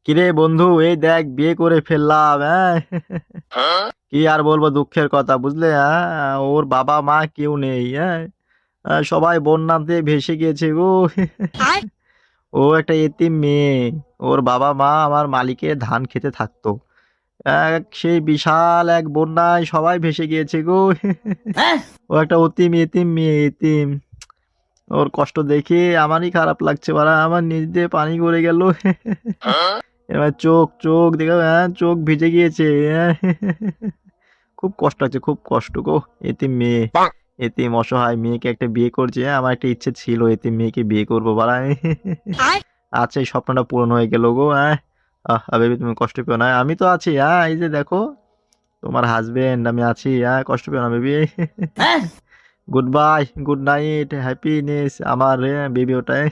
কিরে বন্ধু, এই দেখ বিয়ে করে ফেললাম। কি আর বলবো, দুঃখের কথা বুঝলে। ওর বাবা মা কেউ নেই। সবাই বন্যাতে ভেসে গিয়েছে গো। ও একটা এতিম মেয়ে। ওর বাবা মা আমার মালিকের ধান খেতে থাকতো। সেই বিশাল এক বন্যায় সবাই ভেসে গিয়েছে গো। ও একটা অতিম এতিম মেয়ে, এতিম। ওর কষ্ট দেখে আমারই খারাপ লাগছে, বাড়া আমার নিজ দিয়ে পানি গড়ে গেল। এবার চোখ চোখ দেখে চোখ ভিজে গিয়েছে। হ্যাঁ। খুব কষ্ট আছে, খুব কষ্ট গো। এতিম মেয়ে, এতিম অসহায় মেয়েকে একটা বিয়ে করছে। আমার একটা ইচ্ছে ছিল এতিম মেয়েকে বিয়ে করবো, বাড়া। আচ্ছা, এই স্বপ্নটা পূরণ হয়ে গেল গো। বেবি তুমি কষ্ট পেও না, আমি তো আছি। এই যে দেখো, তোমার হাজবেন্ড আমি আছি। কষ্ট পেও না baby. Good bye, good night, happiness আমার বেবি ওটাই।